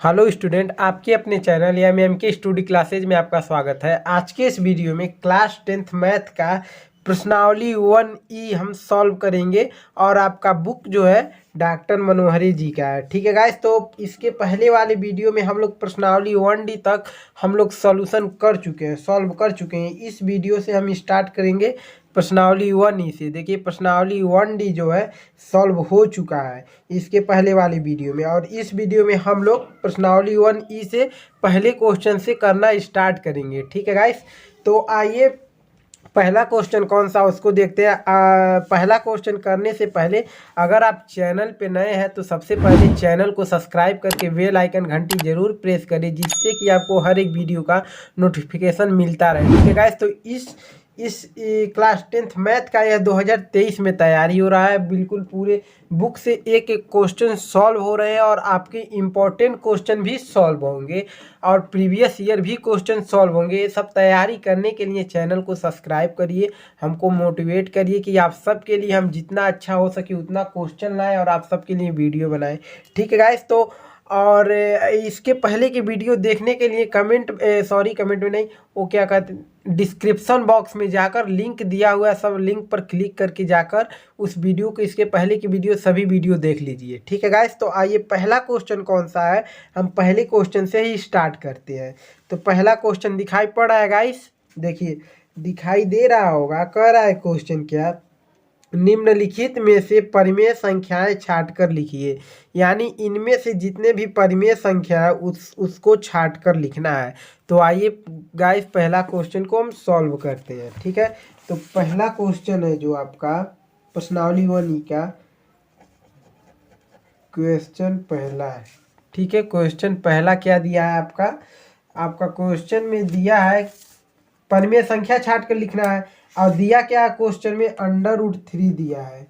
Hello student, आपके अपने channel या एम के स्टडी क्लासेज में आपका स्वागत है। आज के इस वीडियो में क्लास 10th मैथ का प्रश्नावली 1E हम सॉल्व करेंगे और आपका बुक जो है डॉक्टर मनोहरी जी का है। ठीक है गाइस, तो इसके पहले वाले वीडियो में हम लोग प्रश्नावली 1D तक हम लोग सॉल्यूशन कर चुके हैं, सॉल्व कर चुके हैं। इस वीडियो से हम स्टार्ट करेंगे प्रश्नावली 1E से। देखिए प्रश्नावली 1D जो है सॉल्व हो चुका है इसके पहले वाले वीडियो में, और इस वीडियो में हम लोग प्रश्नावली 1E से पहले क्वेश्चन से करना स्टार्ट करेंगे। ठीक है गाइस, तो आइए पहला क्वेश्चन कौन सा उसको देखते हैं। पहला क्वेश्चन करने से पहले अगर आप चैनल पे नए हैं तो सबसे पहले चैनल को सब्सक्राइब करके बेल आइकन घंटी जरूर प्रेस करें, जिससे कि आपको हर एक वीडियो का नोटिफिकेशन मिलता रहे। ठीक है गाइस, तो इस क्लास 10th मैथ का यह 2023 में तैयारी हो रहा है। बिल्कुल पूरे बुक से एक एक क्वेश्चन सॉल्व हो रहे हैं और आपके इम्पोर्टेंट क्वेश्चन भी सॉल्व होंगे और प्रीवियस ईयर भी क्वेश्चन सॉल्व होंगे। ये सब तैयारी करने के लिए चैनल को सब्सक्राइब करिए, हमको मोटिवेट करिए कि आप सबके लिए हम जितना अच्छा हो सके उतना क्वेश्चन लाएं और आप सबके लिए वीडियो बनाएं। ठीक है गाइस, तो और इसके पहले के वीडियो देखने के लिए कमेंट में नहीं, वो क्या कहते हैं, डिस्क्रिप्शन बॉक्स में जाकर लिंक दिया हुआ है, सब लिंक पर क्लिक करके जाकर उस वीडियो को, इसके पहले की वीडियो सभी वीडियो देख लीजिए। ठीक है गाइस, तो आइए पहला क्वेश्चन कौन सा है, हम पहले क्वेश्चन से ही स्टार्ट करते हैं। तो पहला क्वेश्चन दिखाई पड़ रहा है गाइस, देखिए दिखाई दे रहा होगा। कह रहा है क्वेश्चन क्या, निम्नलिखित में से परिमेय संख्याएं छांट कर लिखिए। यानी इनमें से जितने भी परिमेय संख्या है उसको छांट कर लिखना है। तो आइए गाइस पहला क्वेश्चन को हम सॉल्व करते हैं। ठीक है, तो पहला क्वेश्चन है जो आपका प्रश्नावली 1E का क्वेश्चन पहला है। ठीक है, क्वेश्चन पहला क्या दिया है आपका क्वेश्चन में दिया है परिमेय संख्या छांट कर लिखना है, और दिया क्या है क्वेश्चन में, √3 दिया है,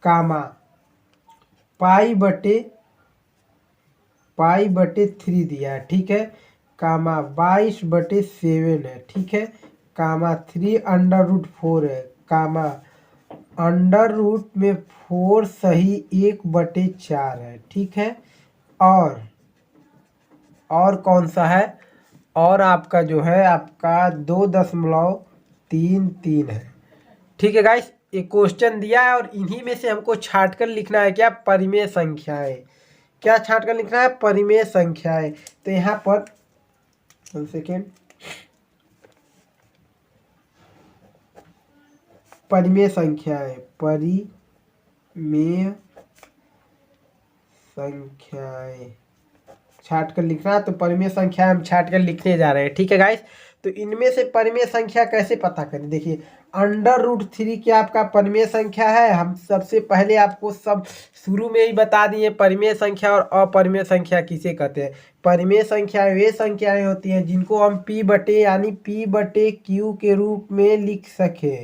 कामा पाई बटे 3 दिया है। ठीक है, कामा 22/7 है। ठीक है, कामा 3 √4 है, कामा अंडर रूट में 4 सही 1/4 है। ठीक है, और कौन सा है, और आपका जो है आपका 2.33 है। ठीक है गाइस, एक क्वेश्चन दिया है और इन्हीं में से हमको छांट कर लिखना है क्या, परिमेय संख्याएं। क्या छांट कर लिखना है, परिमेय संख्याएं। तो यहाँ पर 1 सेकेंड, परिमेय संख्याएं छाट कर लिखना है। तो परिमेय संख्या हम छाट कर लिखने जा रहे हैं। ठीक है गाइस, तो इनमें से परिमेय संख्या कैसे पता करें, देखिए √3 क्या आपका परिमेय संख्या है। हम सबसे पहले आपको सब शुरू में ही बता दिए परिमेय संख्या और अपरिमेय संख्या किसे कहते हैं। परिमेय संख्या वे संख्याएं होती हैं जिनको हम P/Q के रूप में लिख सके,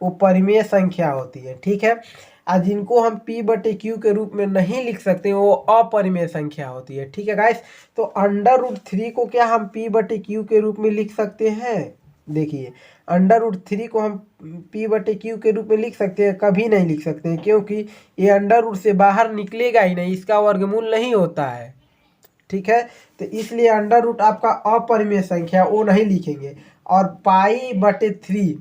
वो परिमेय संख्या होती है। ठीक है, और जिनको हम P/Q के रूप में नहीं लिख सकते वो अपरिमेय संख्या होती है। ठीक है गाइस, तो √3 को क्या हम P/Q के रूप में लिख सकते हैं, देखिए √3 को हम P/Q के रूप में लिख सकते हैं, कभी नहीं लिख सकते हैं, क्योंकि ये अंडर से बाहर निकलेगा ही नहीं, इसका वर्गमूल नहीं होता है। ठीक है, तो इसलिए अंडर आपका अपरिमेय संख्या वो नहीं लिखेंगे। और पाई/3,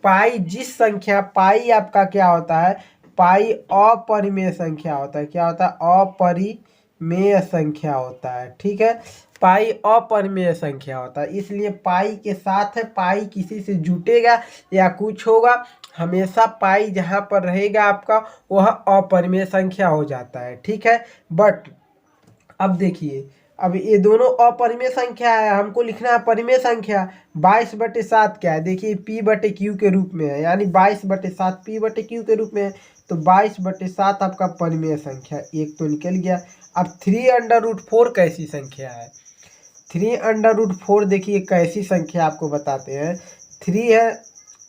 पाई जिस संख्या, पाई आपका क्या होता है, पाई अपरिमेय संख्या होता है। क्या होता है, अपरिमेय संख्या होता है। ठीक है, पाई अपरिमेय संख्या होता है, इसलिए पाई के साथ है, पाई किसी से जुटेगा या कुछ होगा, हमेशा पाई जहाँ पर रहेगा आपका वह अपरिमेय संख्या हो जाता है। ठीक है, बट अब देखिए, अब ये दोनों अपरिमेय संख्या है, हमको लिखना है परिमेय संख्या। 22/7 क्या है, देखिए P/Q के रूप में है, यानी 22/7 P/Q के रूप में है। तो 22/7 आपका परिमेय संख्या, एक तो निकल गया। अब 3√4 कैसी संख्या है, 3√4 देखिए कैसी संख्या आपको बताते हैं। 3 है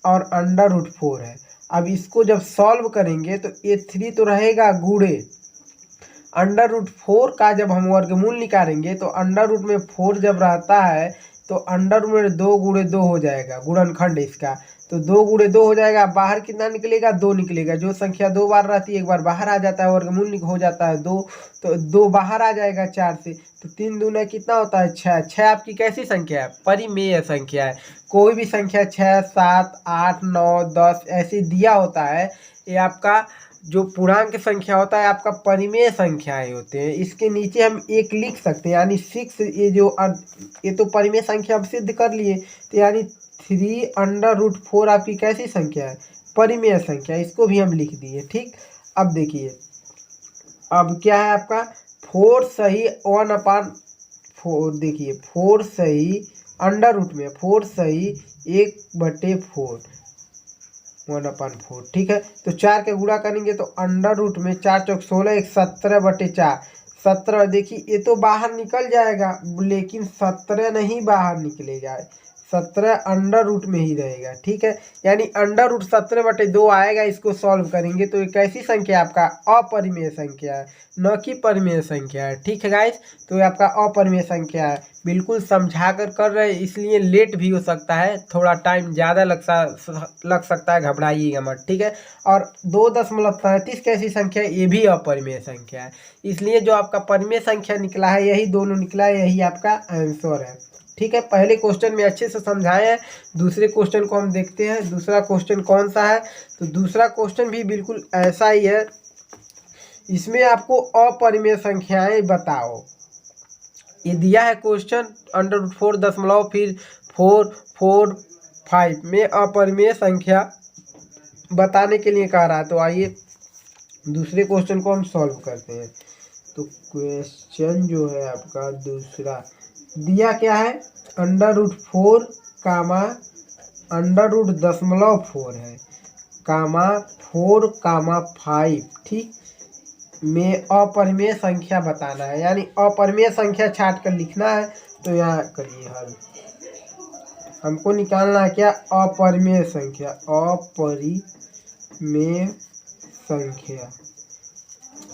और √4 है। अब इसको जब सॉल्व करेंगे तो ये 3 तो रहेगा गुणे, √4 का जब हम वर्गमूल निकालेंगे तो अंडर में 4 जब रहता है तो अंडर में 2 × 2 हो जाएगा, गुणनखंड इसका। तो 2 गुणे 2 हो जाएगा, बाहर कितना निकलेगा 2 निकलेगा। जो संख्या 2 बार रहती है एक बार बाहर आ जाता है, वर्गमूल हो जाता है 2, तो 2 बाहर आ जाएगा 4 से, तो 3 दूना कितना होता है 6। 6 आपकी कैसी संख्या है, परिमेय संख्या है। कोई भी संख्या 6, 7, 8, 9, 10 ऐसे दिया होता है, ये आपका जो पूर्णांक संख्या होता है आपका परिमेय संख्याएं होते हैं। इसके नीचे हम एक लिख सकते हैं, यानी 6, ये तो परिमेय संख्या अब सिद्ध कर लिए, तो यानी 3√4 आपकी कैसी संख्या है, परिमेय संख्या। इसको भी हम लिख दिए। ठीक, अब देखिए अब क्या है आपका 4 सही 1/4, देखिए 4 सही अंडर रूट में 4 सही 1/4 1/4। ठीक है, तो 4 के गुणा करेंगे तो अंडर रूट में 4 चौक 16, 17/4 17। देखिए ये तो बाहर निकल जाएगा, लेकिन 17 नहीं बाहर निकलेगा, 17 अंडर रूट में ही रहेगा। ठीक है, यानी अंडर रूट 17/2 आएगा। इसको सॉल्व करेंगे तो एक ऐसी संख्या आपका अपरिमेय संख्या है, न कि परिमेय संख्या है। ठीक है गाइस, तो ये आपका अपरिमेय संख्या है। बिल्कुल समझा कर रहे हैं, इसलिए लेट भी हो सकता है, थोड़ा टाइम ज़्यादा लग सकता है, घबराइएगा मत। ठीक है, और 2.33 कैसी संख्या है, ये भी अपरिमेय संख्या है। इसलिए जो आपका परिमेय संख्या निकला है यही दोनों निकला है, यही आपका आंसर है। ठीक है, पहले क्वेश्चन में अच्छे से समझाए हैं। दूसरे क्वेश्चन को हम देखते हैं, दूसरा क्वेश्चन कौन सा है। तो दूसरा क्वेश्चन भी बिल्कुल ऐसा ही है। इसमें आपको अपरिमेय संख्याएं बताओ, ये दिया है क्वेश्चन √4 दशमलव फिर 4 4 5 में अपरिमेय संख्या बताने के लिए कह रहा है। तो आइए दूसरे क्वेश्चन को हम सॉल्व करते हैं। तो क्वेश्चन जो है आपका दूसरा दिया क्या है, √4 कामा √0.4 है, कामा 4 कामा 5। ठीक, में अपरिमेय संख्या बताना है, यानी अपरिमेय संख्या छाट कर लिखना है। तो यहाँ करिए हल, हमको निकालना है क्या, अपरिमेय संख्या, अपरिमेय संख्या,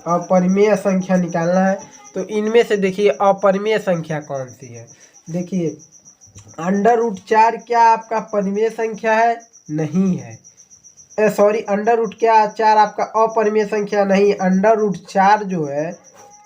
अपरिमेय संख्या निकालना है। तो इनमें से देखिए अपरिमेय संख्या कौन सी है। देखिए √4 क्या आपका परिमेय संख्या है, नहीं है। सॉरी, √4 आपका अपरिमेय संख्या नहीं। √4 जो है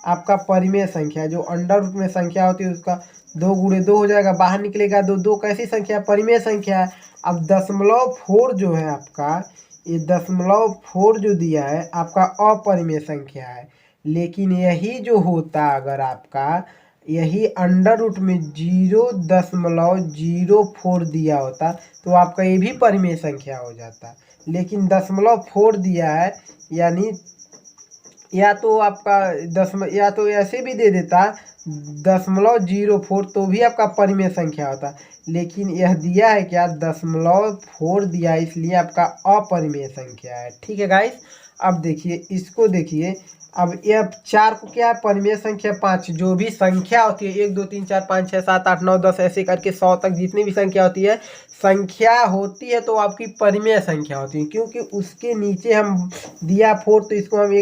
आपका परिमेय संख्या, जो अंडर रूट में संख्या होती है उसका 2 गुणे 2 हो जाएगा, बाहर निकलेगा 2। 2 कैसी संख्या, परिमेय संख्या है। अब 0.4 जो है आपका, ये 0.4 जो दिया है आपका अपरिमेय संख्या है। लेकिन यही जो होता अगर आपका यही अंडर रूट में 0.04 दिया होता तो आपका ये भी परिमेय संख्या हो जाता। लेकिन 0.4 दिया है, यानी या तो आपका या तो ऐसे भी दे देता 0.04 तो भी आपका परिमेय संख्या होता। लेकिन यह दिया है क्या, 0.4 दिया है, इसलिए आपका अपरिमेय संख्या है। ठीक है गाइस, अब देखिए इसको देखिए। अब ये 4 को क्या है, परिमेय संख्या 5। जो भी संख्या होती है 1 2 3 4 5 6 7 8 9 10 ऐसे करके 100 तक जितनी भी संख्या होती है, संख्या होती है तो आपकी परिमेय संख्या होती है। क्योंकि उसके नीचे हम दिया 4 तो इसको हम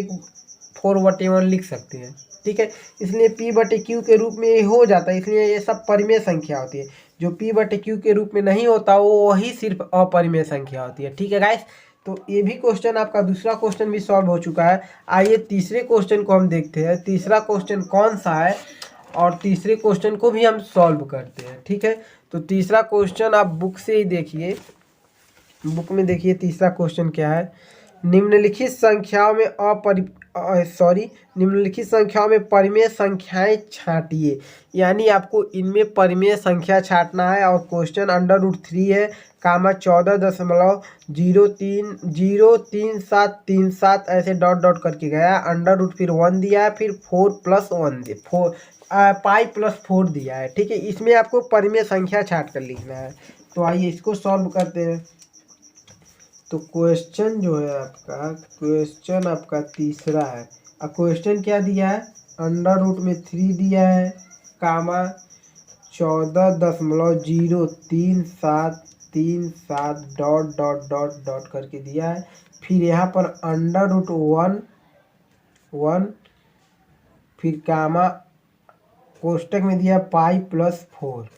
4/1 लिख सकते हैं। ठीक है, इसलिए P/Q के रूप में ये हो जाता है, इसलिए ये सब परिमेय संख्या होती है। जो P/Q के रूप में नहीं होता वो वही सिर्फ अपरिमेय संख्या होती है। ठीक है गाइस, तो ये भी क्वेश्चन आपका दूसरा क्वेश्चन भी सॉल्व हो चुका है। आइए तीसरे क्वेश्चन को हम देखते हैं, तीसरा क्वेश्चन कौन सा है, और तीसरे क्वेश्चन को भी हम सॉल्व करते हैं। ठीक है, तो तीसरा क्वेश्चन आप बुक से ही देखिए, बुक में देखिए तीसरा क्वेश्चन क्या है। निम्नलिखित संख्याओं में निम्नलिखित संख्याओं में परिमेय संख्याएं छांटिए, यानी आपको इनमें परिमेय संख्या छांटना है। और क्वेश्चन √3 है, कामा 14.03737 ऐसे डॉट डॉट करके गया। अंडर रूट फिर 1 दिया है, फिर 4+1 पाई +4 दिया है। ठीक है, इसमें आपको परिमेय संख्या छांट कर लिखना है। तो आइए इसको सॉल्व करते हैं। तो क्वेश्चन जो है आपका, क्वेश्चन आपका तीसरा है। अब क्वेश्चन क्या दिया है, अंडर रूट में 3 दिया है, कामा 14.03737 डॉट डॉट डॉट डॉट करके दिया है। फिर यहाँ पर अंडर रूट 1 फिर कामा कोष्टक में दिया पाई +4,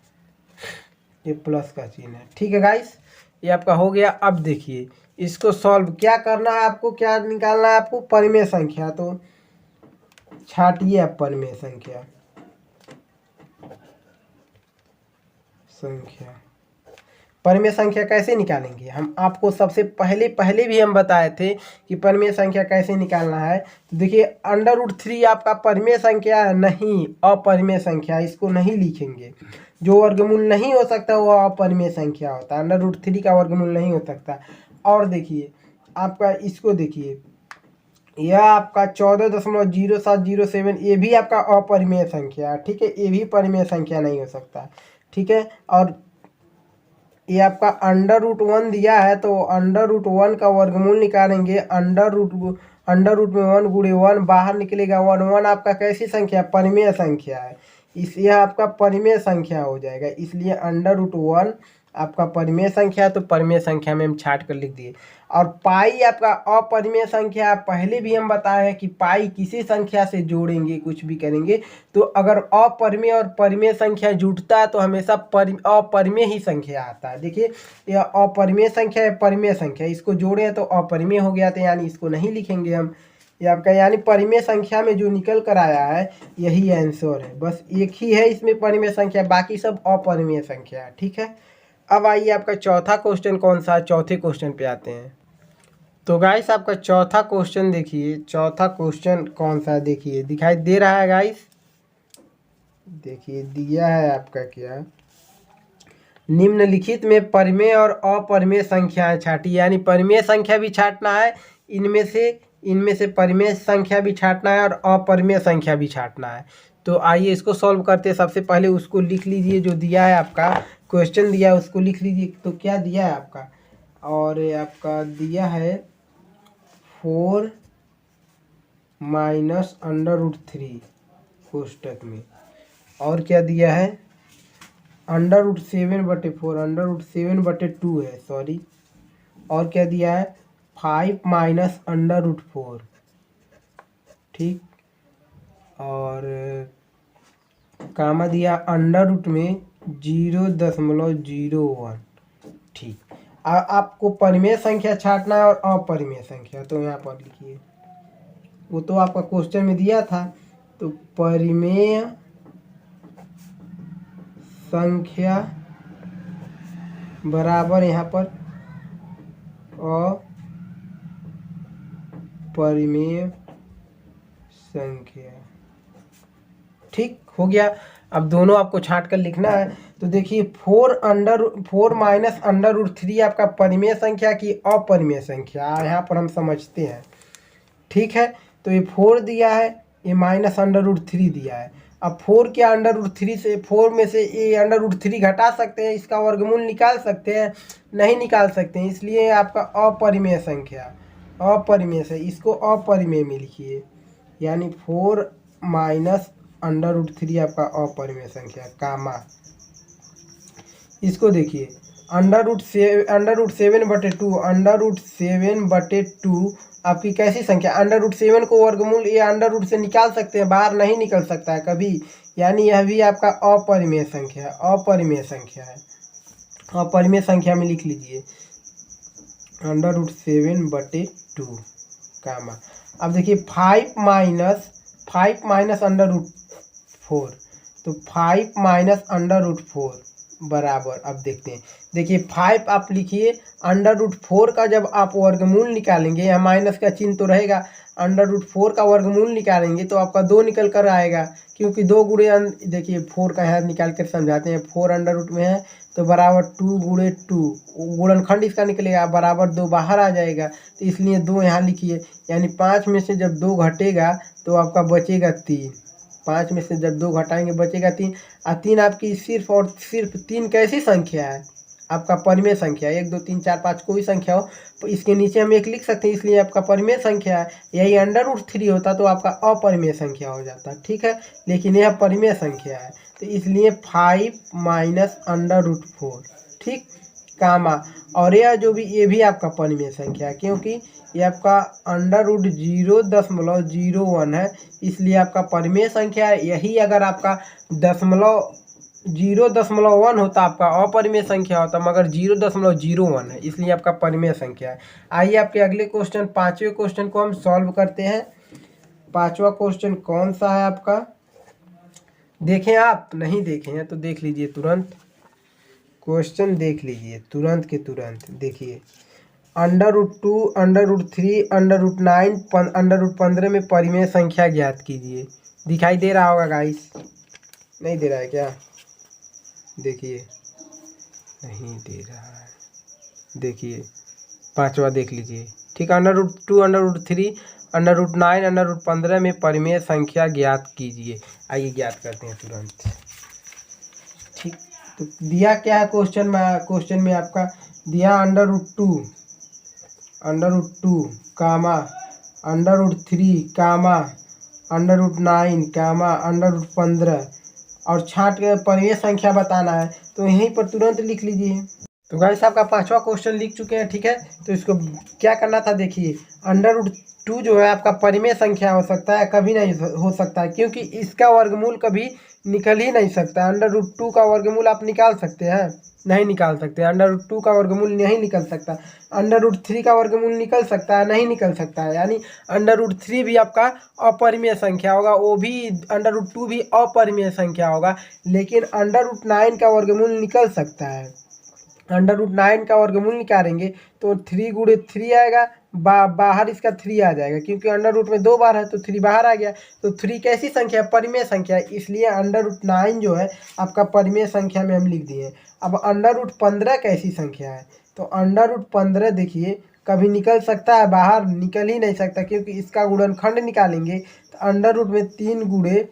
ये प्लस का चिन्ह है। ठीक है गाइस, ये आपका हो गया। अब देखिए इसको सॉल्व क्या करना है आपको, क्या निकालना है आपको, परिमेय संख्या। तो छाटिए आप परिमेय संख्या परिमेय संख्या कैसे निकालेंगे हम, आपको सबसे पहले भी हम बताए थे कि परिमेय संख्या कैसे निकालना है। तो देखिए √3 आपका परिमेय संख्या नहीं, अपरिमेय संख्या, इसको नहीं लिखेंगे। जो वर्गमूल नहीं हो सकता वो अपरिमेय संख्या होता है, √3 का वर्गमूल नहीं हो सकता। और देखिए आपका इसको देखिए, यह आपका 14.0707, ये भी आपका अपरिमेय संख्या, ठीक है, ये भी परिमेय संख्या नहीं हो सकता, ठीक है। और ये आपका √1 दिया है, तो √1 का वर्गमूल निकालेंगे। अंडर रूट में 1 गुणे 1 बाहर निकलेगा 1, 1 आपका कैसी संख्या, परिमेय संख्या है, इस यह आपका परिमेय संख्या हो जाएगा। इसलिए √1 आपका परिमेय संख्या, तो परिमेय संख्या में हम छाट कर लिख दिए। और पाई आपका अपरिमेय संख्या, पहले भी हम बताए हैं कि पाई किसी संख्या से जोड़ेंगे कुछ भी करेंगे, तो अगर अपरिमेय और परिमेय संख्या जुटता है तो हमेशा अपरिमेय ही संख्या आता है। देखिए यह अपरिमेय संख्या है, परिमेय संख्या, इसको जोड़े तो अपरिमेय हो गया, तो यानी इसको नहीं लिखेंगे हम। ये आपका यानी परिमेय संख्या में जो निकल कर आया है यही आंसर है, बस एक ही है इसमें परिमेय संख्या, बाकी सब अपरिमेय संख्या है, ठीक है। अब आइए आपका चौथा क्वेश्चन कौन सा है, चौथे क्वेश्चन पे आते हैं। तो गाइस आपका चौथा क्वेश्चन देखिए, चौथा क्वेश्चन कौन सा है, देखिए दिखाई दे रहा है गाइस, देखिए दिया है आपका क्या, निम्नलिखित में परिमेय और अपरिमेय संख्याएं छाटी, यानी परिमेय संख्या भी छाटना है, इनमें से परिमेय संख्या भी छाटना है और अपरिमेय संख्या भी छाटना है। तो आइए इसको सॉल्व करते हैं। सबसे पहले उसको लिख लीजिए, जो दिया है आपका क्वेश्चन दिया है उसको लिख लीजिए। तो क्या दिया है आपका, और आपका दिया है 4 माइनस √3 कोष्टक में, और क्या दिया है √7/4, √7/2 है, सॉरी। और क्या दिया है 5 माइनस √4, ठीक। और कामा दिया √ में 0.01, ठीक। आपको परिमेय संख्या छाटना है और अपरिमेय संख्या, तो यहाँ पर लिखिए, वो तो आपका क्वेश्चन में दिया था। तो परिमेय संख्या बराबर यहाँ पर अपरिमेय संख्या, ठीक हो गया। अब दोनों आपको छाट कर लिखना है। तो देखिए 4 माइनस √3 आपका परिमेय संख्या की अपरिमेय संख्या, यहाँ पर हम समझते हैं, ठीक है। तो ये 4 दिया है, ये माइनस √3 दिया है। अब 4 क्या √3 से, 4 में से ये √3 घटा सकते हैं, इसका वर्गमूल निकाल सकते हैं, नहीं निकाल सकते हैं, इसलिए आपका अपरिमेय संख्या, अपरिमेय से इसको अपरिमेय में लिखिए, यानी 4 माइनस √3 आपका अपरिमेय संख्या, कामा। इसको देखिए √7/2 आपकी कैसी संख्या, √7 को वर्गमूल ये √ से निकाल सकते हैं, बाहर नहीं निकल सकता है कभी, यानी यह भी आपका अपरिमेय संख्या है, अपरिमेय संख्या है। अपरिमेय संख्या में लिख लीजिए √7/2, कामा। अब देखिए 5 माइनस √4, तो 5 माइनस √4 बराबर, अब देखते हैं, देखिए 5 आप लिखिए, √4 का जब आप वर्गमूल निकालेंगे, यहाँ माइनस का चिन्ह तो रहेगा, √4 का वर्गमूल निकालेंगे तो आपका 2 निकल कर आएगा, क्योंकि 2 गुणे, देखिए 4 का यहाँ निकाल कर समझाते हैं, 4 √ में है तो बराबर 2 गुणे 2, गुणनखंड इसका निकलेगा, बराबर 2 बाहर आ जाएगा, तो इसलिए 2 यहाँ लिखिए, यानी 5 में से जब 2 घटेगा तो आपका बचेगा 3, 5 में से जब 2 घटाएंगे बचेगा 3, और 3 आपकी सिर्फ और सिर्फ 3 कैसी संख्या है, आपका परिमेय संख्या, 1 2 3 4 5 कोई संख्या हो तो इसके नीचे हम 1 लिख सकते हैं, इसलिए आपका परिमेय संख्या है। यही √3 होता तो आपका अपरिमेय संख्या हो जाता, ठीक है, लेकिन यह परिमेय संख्या है, तो इसलिए 5 माइनस √4, ठीक, कामा। और यह जो भी, ये भी आपका परिमेय संख्या है, क्योंकि ये आपका √0.01 है, इसलिए आपका परिमेय संख्या है। यही अगर आपका दशमलव 0.1 होता आपका अपरिमेय संख्या होता, मगर 0.01 है, इसलिए आपका परिमेय संख्या है। आइए आपके अगले क्वेश्चन, पांचवें क्वेश्चन को हम सॉल्व करते हैं। पांचवा क्वेश्चन कौन सा है आपका, देखें आप नहीं देखें हैं तो देख लीजिए, तुरंत क्वेश्चन देख लीजिए, तुरंत के तुरंत देखिए। √2, √3, √9, √15 में परिमेय संख्या ज्ञात कीजिए। दिखाई दे रहा होगा गाइस, नहीं दे रहा है क्या? देखिए नहीं दे रहा है, देखिए पांचवा देख लीजिए, ठीक है। √2, √3, √9, √15 में परिमेय संख्या ज्ञात कीजिए। आइए ज्ञात करते हैं तुरंत, ठीक। तो दिया क्या है क्वेश्चन में आपका दिया √2 कामा √3 कामा √9 कामा √15 और छांट के परिमेय संख्या बताना है, तो यहीं पर तुरंत लिख लीजिए। तो गाइस आपका पांचवा क्वेश्चन लिख चुके हैं, ठीक है। तो इसको क्या करना था, देखिए √2 जो है आपका परिमेय संख्या हो सकता है, कभी नहीं हो सकता है, क्योंकि इसका वर्गमूल कभी निकल ही नहीं सकता। √2 का वर्गमूल आप निकाल सकते हैं? नहीं निकाल सकते। √2 का वर्गमूल नहीं निकल सकता। √3 का वर्गमूल निकल सकता है? नहीं निकल सकता है। यानी √3 भी आपका अपरिमेय संख्या होगा, वो भी √2 भी अपरिमेय संख्या होगा, लेकिन √9 का वर्गमूल निकल सकता है। √9 का वर्गमूल निकालेंगे तो 3 गुणे 3 आएगा, बाहर इसका 3 आ जाएगा, क्योंकि अंडर में 2 बार है तो 3 बाहर आ गया। तो 3 कैसी संख्या है? परिमेय संख्या, इसलिए √9 जो है आपका परिमेय संख्या में हम लिख दिए। अब √15 कैसी संख्या है? तो √15 देखिए कभी निकल सकता है? बाहर निकल ही नहीं सकता, क्योंकि इसका गुणनखंड निकालेंगे तो अंडर में 3 गुणे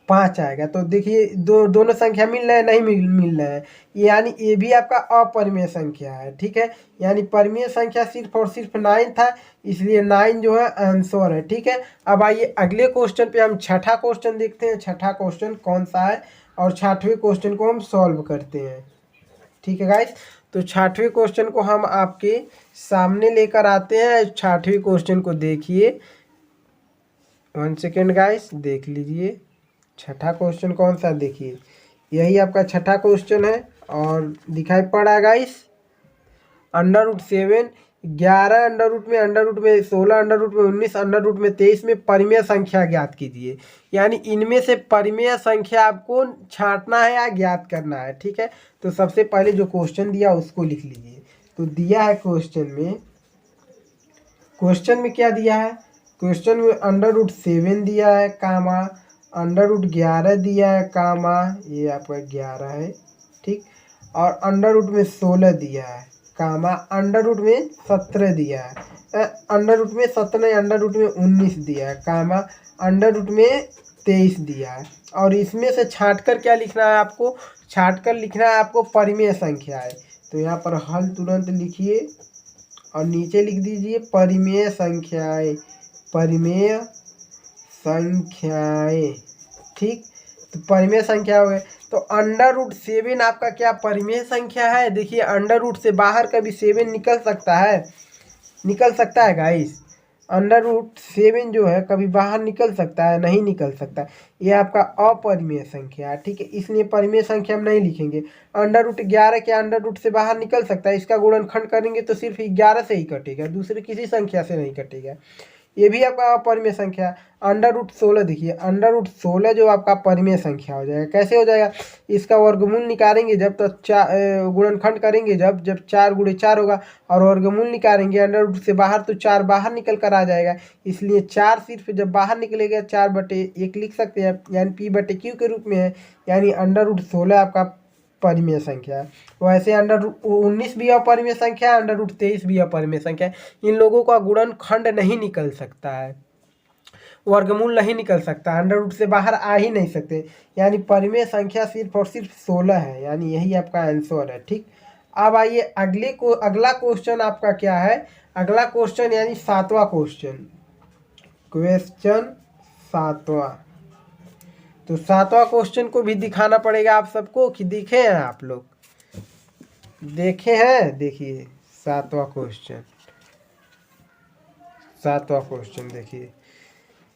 5 आएगा। तो देखिए दोनों संख्या मिल रहे हैं? नहीं मिल रहे हैं, यानी ये भी आपका अपरिमेय संख्या है, ठीक है। यानी परिमेय संख्या सिर्फ और सिर्फ 9 था, इसलिए 9 जो है आंसर है, ठीक है। अब आइए अगले क्वेश्चन पे हम छठा क्वेश्चन देखते हैं, छठा क्वेश्चन कौन सा है, और छठवें क्वेश्चन को हम सॉल्व करते हैं, ठीक है गाइस। तो छठवें क्वेश्चन को हम आपके सामने लेकर आते हैं। छठवें क्वेश्चन को देखिए, 1 सेकेंड गाइस, देख लीजिए छठा क्वेश्चन कौन सा, देखिए यही आपका छठा क्वेश्चन है, और दिखाई पड़ा गाइस √7, 11 अंडर रूट में 16 अंडर रूट में 19 अंडर रूट में 23 में परिमेय संख्या ज्ञात कीजिए। यानी इनमें से परिमेय संख्या आपको छांटना है या ज्ञात करना है, ठीक है। तो सबसे पहले जो क्वेश्चन दिया उसको लिख लीजिए। तो दिया है क्वेश्चन में क्या दिया है? क्वेश्चन में √7 दिया है कामा √11 दिया है कामा, ये आपका 11 है, ठीक। और अंडर रूट में 16 दिया है कामा, अंडर रूट में 17 दिया है, अंडर रूट में 17 अंडर रूट में 19 दिया है कामा, अंडर रूट में 23 दिया है। और इसमें से छांट कर क्या लिखना है आपको? छांट कर लिखना है आपको परिमेय संख्या है। तो यहाँ पर हल तुरंत लिखिए और नीचे लिख दीजिए परिमेय संख्याएं, परिमेय संख्याएं, ठीक। तो परिमेय संख्या हो गए। तो √7 आपका क्या परिमेय संख्या है? देखिए अंडर रूट से बाहर कभी 7 निकल सकता है? निकल सकता है गाइस? √7 जो है कभी बाहर निकल सकता है? नहीं निकल सकता। ये आपका अपरिमेय संख्या है, ठीक है, इसलिए परिमेय संख्या हम नहीं लिखेंगे। √11 क्या अंडर रूट से बाहर निकल सकता है? इसका गुणनखंड करेंगे तो सिर्फ 11 से ही कटेगा, दूसरे किसी संख्या से नहीं कटेगा। ये भी आपका अपरिमेय संख्या। √16 देखिए, √16 जो आपका परिमेय संख्या हो जाएगा। कैसे हो जाएगा? इसका वर्गमूल निकालेंगे जब, तो गुणनखंड करेंगे जब 4 गुणे 4 होगा, और वर्गमूल निकालेंगे अंडर रूट से बाहर तो 4 बाहर निकल कर आ जाएगा, इसलिए 4 सिर्फ जब बाहर निकलेगा 4/1 लिख सकते हैं, यानी P/Q के रूप में है। यानी √16 आपका परिमेय संख्या है। वैसे √19 भी अपरिमेय संख्या है, √23 भी अपरिमेय संख्या है। इन लोगों का गुणनखंड नहीं निकल सकता है, वर्गमूल नहीं निकल सकता, अंडर रूट से बाहर आ ही नहीं सकते। यानी परिमेय संख्या सिर्फ और सिर्फ 16 है, यानी यही आपका आंसर है, ठीक। अब आइए अगला क्वेश्चन आपका क्या है? अगला क्वेश्चन यानी सातवां क्वेश्चन, क्वेश्चन सातवां। तो सातवां क्वेश्चन को भी दिखाना पड़ेगा आप सबको, कि दिखे हैं आप लोग? देखे हैं? देखिए सातवां क्वेश्चन देखिए,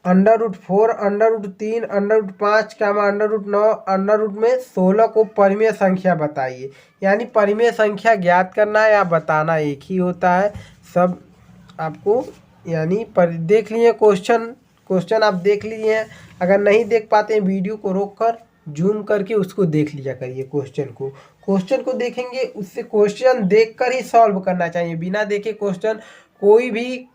√4, √3, √5, √9, √16 को परिमेय संख्या बताइए। यानी परिमेय संख्या ज्ञात करना है या बताना एक ही होता है सब आपको। यानी देख लिए क्वेश्चन आप देख लिए हैं। अगर नहीं देख पाते हैं वीडियो को रोककर जूम करके उसको देख लिया करिए। क्वेश्चन को देखेंगे, उससे क्वेश्चन देखकर ही सॉल्व करना चाहिए। बिना देखे क्वेश्चन कोई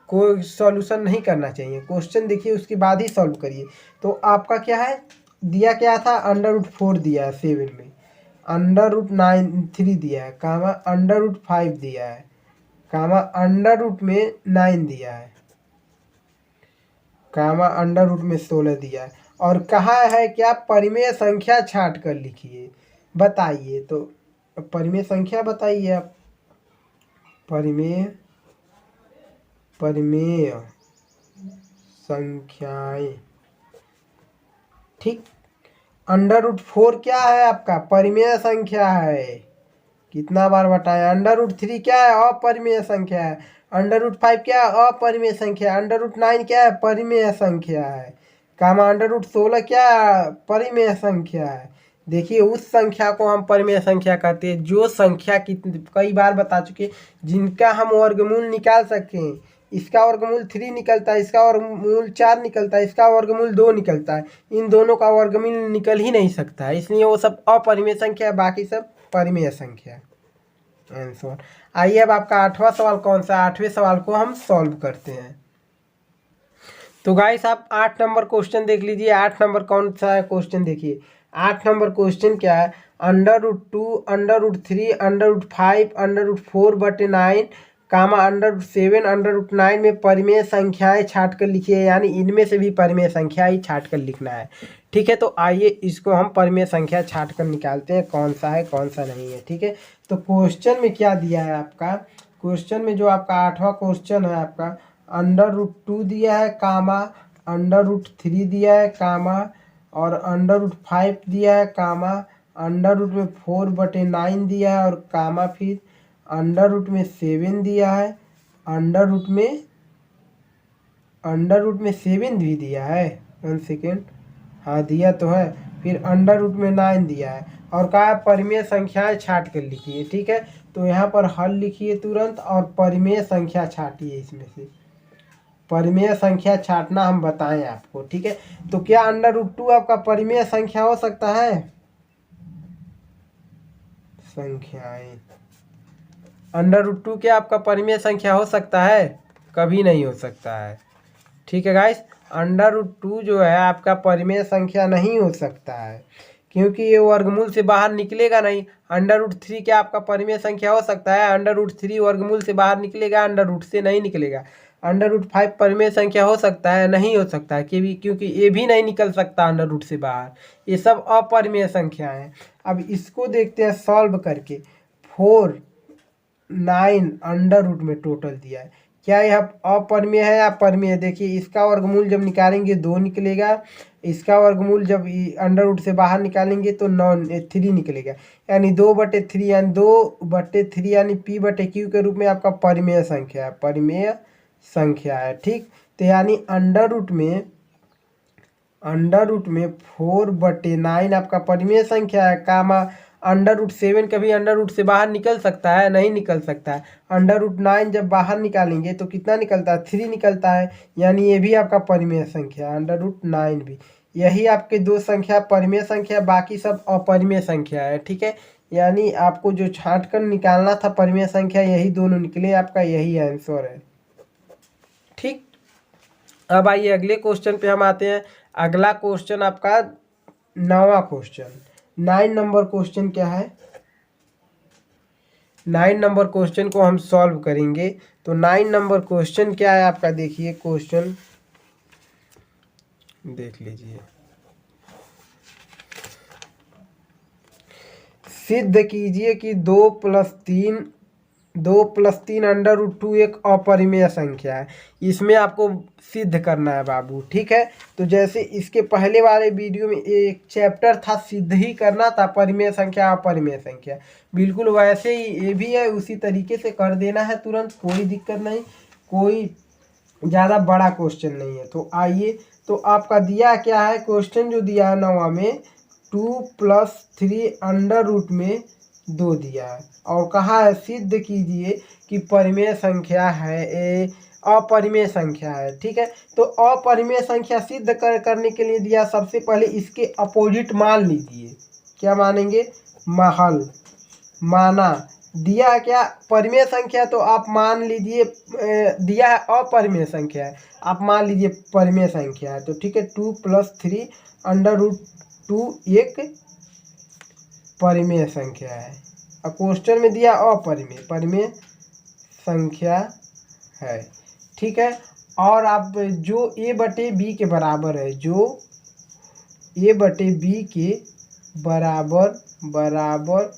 सॉल्यूशन नहीं करना चाहिए। क्वेश्चन देखिए उसके बाद ही सॉल्व करिए। तो आपका क्या है, दिया क्या था, √4 दिया है 7 में, √9 दिया है, कामा √5 दिया है, कामा √9 दिया है, कामा √16 दिया है। और कहा है क्या, परिमेय संख्या छांट कर लिखिए, बताइए। तो परिमेय संख्या बताइए आप। परिमेय संख्याएं, ठीक। √4 क्या है आपका, परिमेय संख्या है। कितना बार बताया, √3 क्या है, अपरिमेय संख्या है। √5 क्या है, अपरिमेय संख्या है। √9 क्या है, परिमेय संख्या है। कामा √16 क्या है, परिमेय संख्या है। देखिए उस संख्या को हम परिमेय संख्या कहते हैं जो संख्या कई बार बता चुके, जिनका हम वर्गमूल निकाल सकें। इसका वर्गमूल 3 निकलता है, इसका वर्गमूल 4 निकलता है, इसका वर्गमूल 2 निकलता है। इन दोनों का वर्गमूल निकल ही नहीं सकता है, इसलिए वो सब अपरिमेय संख्या है, बाकी सब परिमेय संख्या है। आंसर। आइए अब आपका 8वां सवाल कौन सा है, 8वें सवाल को हम सॉल्व करते हैं। तो गाइस आप 8 नंबर क्वेश्चन देख लीजिए। 8 नंबर कौन सा है क्वेश्चन, देखिए 8 नंबर क्वेश्चन क्या है, √2, √3, √5, √4/9, कामा √7, √9 में परिमेय संख्याएं छाट कर लिखिए। यानी इनमें से भी परिमेय संख्या ही छाट कर लिखना है, ठीक है। तो आइए इसको हम परिमेय संख्या छाट कर निकालते हैं, कौन सा है कौन सा नहीं है, ठीक है। तो क्वेश्चन में क्या दिया है आपका, क्वेश्चन में जो आपका 8वां क्वेश्चन है आपका, √2 दिया है, कामा √3 दिया है, कामा और √5 दिया है, कामा √4/9 दिया है, और कामा फिर √7 दिया है, √7 भी दिया है। 1 सेकेंड, हाँ दिया तो है। फिर √9 दिया है, और कहा परिमेय संख्याएं छाट कर लिखिए, ठीक है। तो यहाँ पर हल लिखिए तुरंत और परिमेय संख्या छाटिए। इसमें से परिमेय संख्या छाटना हम बताएं आपको, ठीक है। तो क्या √2 आपका परिमेय संख्या हो सकता है, संख्याएं √2 क्या आपका परिमेय संख्या हो सकता है, कभी नहीं हो सकता है, ठीक है गाइस। √2 जो है आपका परिमेय संख्या नहीं हो सकता है, क्योंकि ये वर्गमूल से बाहर निकलेगा नहीं। √3 क्या आपका परिमेय संख्या हो सकता है, √3 वर्गमूल से बाहर निकलेगा, √ से नहीं निकलेगा। √5 परिमेय संख्या हो सकता है, नहीं हो सकता है, क्योंकि ये भी नहीं निकल सकता √ से बाहर। ये सब अपरिमेय संख्या है। अब इसको देखते हैं सॉल्व करके। 4, 9 √ में टोटल दिया है, क्या यह अपरिमेय है या परिमेय है। देखिए इसका वर्गमूल जब निकालेंगे 2 निकलेगा, इसका वर्गमूल जब √ से बाहर निकालेंगे तो 3 निकलेगा। यानी 2/3, यानी 2/3 यानी P/Q के रूप में आपका परिमेय संख्या है, परिमेय संख्या है, ठीक। तो यानी √ में 4/9 आपका परिमेय संख्या है, कामा √7 कभी √ से बाहर निकल सकता है, नहीं निकल सकता है। √9 जब बाहर निकालेंगे तो कितना निकलता है, 3 निकलता है, यानी ये भी आपका परिमेय संख्या है, √9 भी। यही आपके दो संख्या परिमेय संख्या, बाकी सब अपरिमेय संख्या है, ठीक है। यानी आपको जो छांट कर निकालना था परिमेय संख्या, यही दोनों निकले, आपका यही आंसर है, ठीक। अब आइए अगले क्वेश्चन पे हम आते हैं। अगला क्वेश्चन आपका 9वां क्वेश्चन, 9 नंबर क्वेश्चन क्या है, 9 नंबर क्वेश्चन को हम सॉल्व करेंगे। तो 9 नंबर क्वेश्चन क्या है आपका, देखिए क्वेश्चन देख लीजिए। सिद्ध कीजिए कि 2 + 3 √2 एक अपरिमेय संख्या है। इसमें आपको सिद्ध करना है बाबू, ठीक है। तो जैसे इसके पहले वाले वीडियो में एक चैप्टर था, सिद्ध ही करना था परिमेय संख्या अपरिमेय संख्या, बिल्कुल वैसे ही ये भी है, उसी तरीके से कर देना है तुरंत, कोई दिक्कत नहीं, कोई ज़्यादा बड़ा क्वेश्चन नहीं है। तो आइए, तो आपका दिया क्या है, क्वेश्चन जो दिया है 9वां में 2 + 3 अंडर रूट में 2 दिया है और कहा है सिद्ध कीजिए कि परिमेय संख्या है अपरिमेय संख्या है। ठीक है, तो अपरिमेय संख्या सिद्ध करने के लिए दिया, सबसे पहले इसके अपोजिट मान लीजिए। क्या मानेंगे, महल माना। दिया क्या, परिमेय संख्या, तो आप मान लीजिए दिया है अपरिमेय संख्या है, आप मान लीजिए परिमेय संख्या है। तो ठीक है, 2 + 3 अंडर रूट 2 एक परिमेय संख्या है। अब क्वेश्चन में दिया अपरिमेय, परिमेय संख्या है। ठीक है, और आप जो a/b के बराबर है, जो a/b के बराबर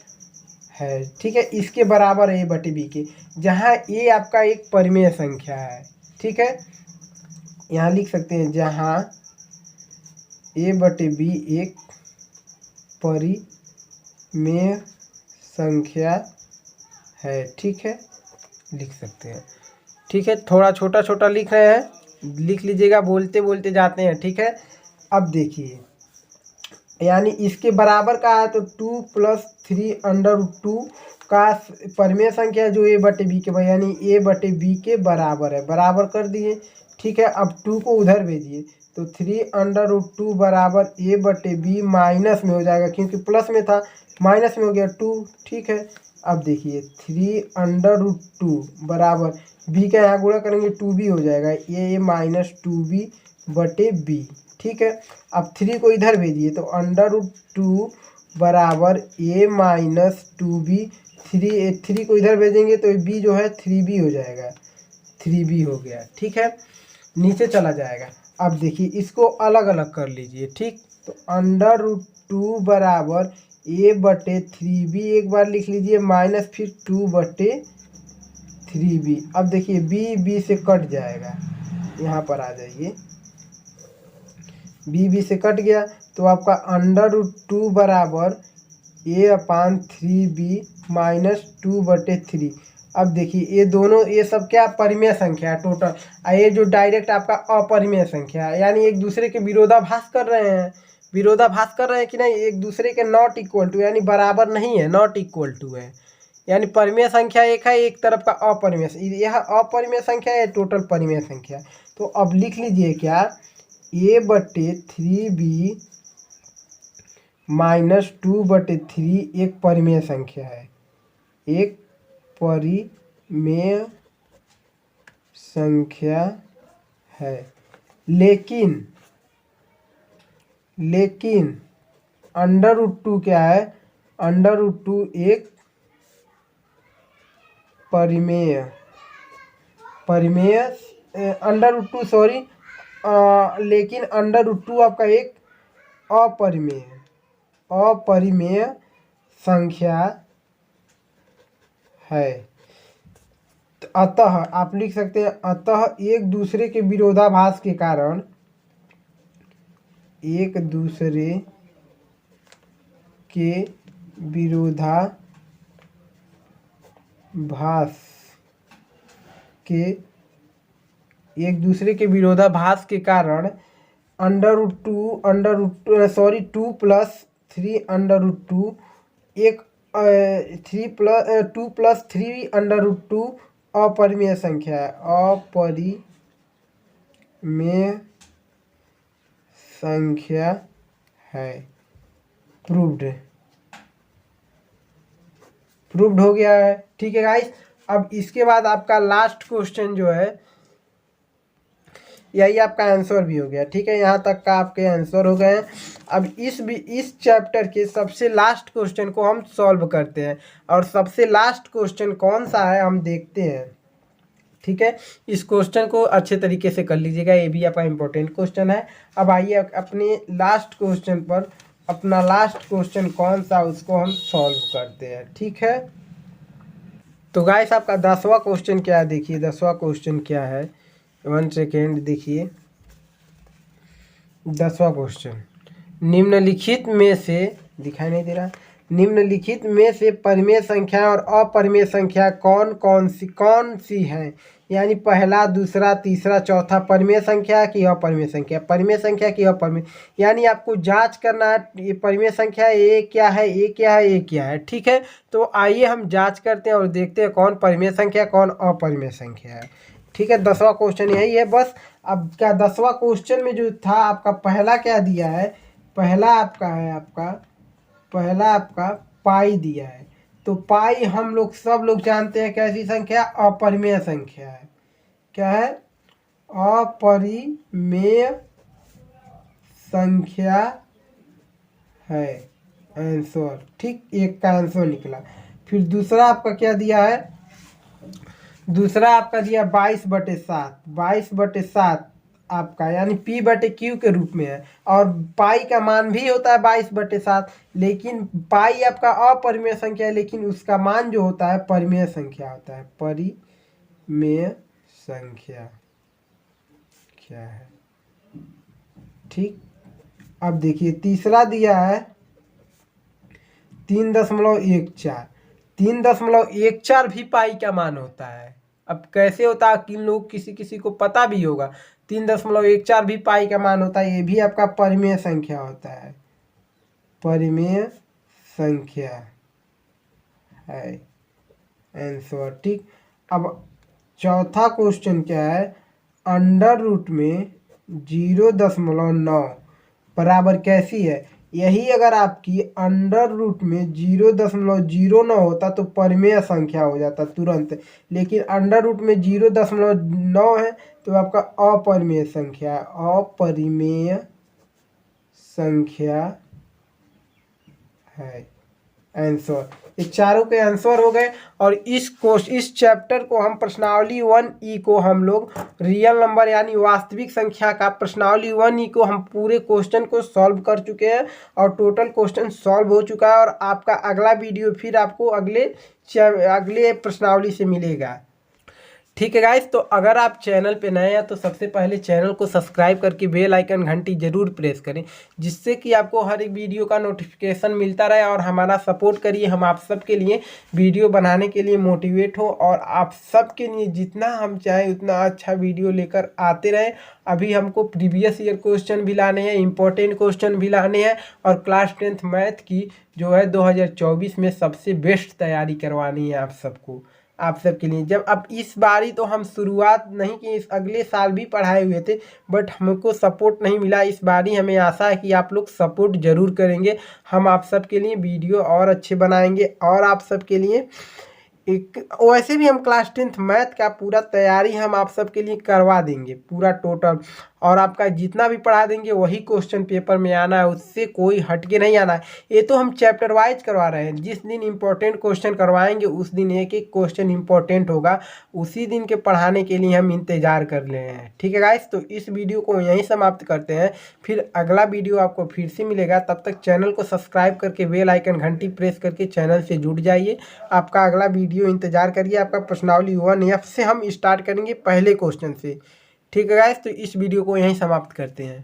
है। ठीक है, इसके बराबर है a/b के, जहाँ a आपका एक परिमेय संख्या है। ठीक है, यहाँ लिख सकते हैं जहाँ a/b एक परिमेय संख्या है। ठीक है, लिख सकते हैं। ठीक है, थोड़ा छोटा छोटा लिख रहे हैं, लिख लीजिएगा, बोलते बोलते जाते हैं। ठीक है, अब देखिए, यानी इसके बराबर का है, तो 2 + 3 अंडर रूट 2 का परिमेय संख्या जो a/b के, यानी a/b के बराबर है, बराबर कर दिए। ठीक है, अब 2 को उधर भेजिए, तो 3 अंडर रूट 2 बराबर a/b माइनस में हो जाएगा, क्योंकि प्लस में था, माइनस में हो गया 2। ठीक है, अब देखिए 3 अंडर रूट 2 बराबर b का यहाँ गुणा करेंगे 2b हो जाएगा, a माइनस 2b/b। ठीक है, अब 3 को इधर भेजिए, तो अंडर रूट 2 बराबर a माइनस 2b। 3 को इधर भेजेंगे तो b जो है 3b हो जाएगा, 3b हो गया। ठीक है, नीचे चला जाएगा। अब देखिए इसको अलग अलग कर लीजिए। ठीक, तो अंडर रूट 2 बराबर a/3b एक बार लिख लीजिए, माइनस फिर 2/3b। अब देखिए b से कट जाएगा, यहाँ पर आ जाइए, b से कट गया, तो आपका अंडर रूट 2 बराबर a/3b माइनस 2/3। अब देखिए ये दोनों, ये सब क्या परिमेय संख्या है टोटल, ये जो डायरेक्ट आपका अपरिमेय संख्या है, यानी एक दूसरे के विरोधाभास कर रहे हैं, विरोधाभास कर रहे हैं कि नहीं, एक दूसरे के नॉट इक्वल टू, यानी बराबर नहीं है, नॉट इक्वल टू है। यानी परिमेय संख्या एक है, एक तरफ का अपरिमेय, यह अपरिमेय संख्या है, टोटल परिमेय संख्या। तो अब लिख लीजिए क्या, a/3b माइनस 2/3 एक परिमेय संख्या है, एक परिमेय संख्या है। लेकिन अंडर रूट 2 क्या है, अंडर रूट 2 एक परिमेय अंडर रूट 2 सॉरी, लेकिन अंडर रूट 2 आपका एक अपरिमेय संख्या है। अतः आप लिख सकते हैं, अतः एक दूसरे के विरोधाभास के कारण, एक दूसरे के विरोधाभास के कारण अंडर रूट 2 + 3 अंडर रूट 2 एक 2 + 3 अंडर रूट 2 अपरिमेय संख्या है, अपरिमेय संख्या है। प्रूव्ड हो गया है। ठीक है गाइस, अब इसके बाद आपका लास्ट क्वेश्चन जो है, यही आपका आंसर भी हो गया। ठीक है, यहाँ तक का आपके आंसर हो गए हैं। अब इस चैप्टर के सबसे लास्ट क्वेश्चन को हम सॉल्व करते हैं, और सबसे लास्ट क्वेश्चन कौन सा है हम देखते हैं। ठीक है, इस क्वेश्चन को अच्छे तरीके से कर लीजिएगा, ये भी आपका इम्पोर्टेंट क्वेश्चन है। अब आइए अपने लास्ट क्वेश्चन पर, अपना लास्ट क्वेश्चन कौन सा उसको हम सॉल्व करते हैं। ठीक है, तो गाइस आपका 10वां क्वेश्चन क्या है, देखिए 10वां क्वेश्चन क्या है, 1 सेकेंड देखिए। 10वां क्वेश्चन, निम्नलिखित में से, दिखाई नहीं दे रहा, निम्नलिखित में से परिमेय संख्या और अपरिमेय संख्या कौन सी हैं? यानी पहला, दूसरा, तीसरा, चौथा परिमेय संख्या की अपरिमेय संख्या, परिमेय संख्या की अपरिमेय, यानी आपको जांच करना है ये परिमेय संख्या ए क्या है, ए क्या है, ए क्या है। ठीक है, तो आइए हम जांच करते हैं और देखते हैं कौन परिमेय संख्या कौन अपरिमेय संख्या है। ठीक है, 10वां क्वेश्चन यही है बस। अब क्या 10वां क्वेश्चन में जो था आपका पहला क्या दिया है, पहला आपका पाई दिया है। तो पाई हम लोग सब लोग जानते हैं कैसी संख्या, अपरिमेय संख्या है। क्या है, अपरिमेय संख्या है आंसर। ठीक, एक का आंसर निकला। फिर दूसरा आपका क्या दिया है, दूसरा आपका दिया 22/7, 22/7 आपका यानी P/Q के रूप में है, और पाई का मान भी होता है 22/7, लेकिन पाई आपका अपरिमेय संख्या है, लेकिन उसका मान जो होता है परिमेय संख्या होता है। परिमेय संख्या क्या है? ठीक, अब देखिए तीसरा दिया है 3.14, 3.14 भी पाई का मान होता है। अब कैसे होता है, किन लोग किसी को पता भी होगा, 3.14 भी पाई का मान होता है, ये भी आपका परिमेय संख्या होता है, परिमेय संख्या है आंसर। ठीक, अब चौथा क्वेश्चन क्या है, अंडर रूट में 0.9 बराबर कैसी है? यही अगर आपकी अंडर रूट में 0.09 होता तो परिमेय संख्या हो जाता तुरंत, लेकिन अंडर रूट में 0.9 है तो आपका अपरिमेय संख्या, अपरिमेय संख्या है आंसर। ये चारों के आंसर हो गए। और इस चैप्टर को हम प्रश्नावली 1E को हम लोग रियल नंबर यानी वास्तविक संख्या का प्रश्नावली 1E को हम पूरे क्वेश्चन को सॉल्व कर चुके हैं, और टोटल क्वेश्चन सॉल्व हो चुका है। और आपका अगला वीडियो फिर आपको अगले प्रश्नावली से मिलेगा। ठीक है गाइस, तो अगर आप चैनल पे नए हैं तो सबसे पहले चैनल को सब्सक्राइब करके बेल आइकन घंटी जरूर प्रेस करें, जिससे कि आपको हर एक वीडियो का नोटिफिकेशन मिलता रहे, और हमारा सपोर्ट करिए। हम आप सबके लिए वीडियो बनाने के लिए मोटिवेट हो, और आप सबके लिए जितना हम चाहें उतना अच्छा वीडियो लेकर आते रहें। अभी हमको प्रीवियस ईयर क्वेश्चन भी लाने हैं, इंपॉर्टेंट क्वेश्चन भी लाने हैं, और क्लास 10th मैथ की जो है 2024 में सबसे बेस्ट तैयारी करवानी है आप सबको, आप सबके लिए। जब अब इस बारी तो हम शुरुआत नहीं की, इस अगले साल भी पढ़ाए हुए थे, बट हमको सपोर्ट नहीं मिला। इस बारी हमें आशा है कि आप लोग सपोर्ट ज़रूर करेंगे। हम आप सबके लिए वीडियो और अच्छे बनाएंगे, और आप सबके लिए एक वैसे भी हम क्लास 10th मैथ का पूरा तैयारी हम आप सबके लिए करवा देंगे पूरा टोटल, और आपका जितना भी पढ़ा देंगे वही क्वेश्चन पेपर में आना है, उससे कोई हटके नहीं आना है। ये तो हम चैप्टर वाइज करवा रहे हैं, जिस दिन इम्पोर्टेंट क्वेश्चन करवाएंगे उस दिन एक एक क्वेश्चन इम्पोर्टेंट होगा, उसी दिन के पढ़ाने के लिए हम इंतज़ार कर रहे हैं। ठीक है गाइस, तो इस वीडियो को यहीं समाप्त करते हैं, फिर अगला वीडियो आपको फिर से मिलेगा। तब तक चैनल को सब्सक्राइब करके बेल आइकन घंटी प्रेस करके चैनल से जुड़ जाइए। आपका अगला वीडियो इंतजार करिए। आपका प्रश्नावली 1F से हम स्टार्ट करेंगे पहले क्वेश्चन से। ठीक है गाइस, तो इस वीडियो को यहीं समाप्त करते हैं।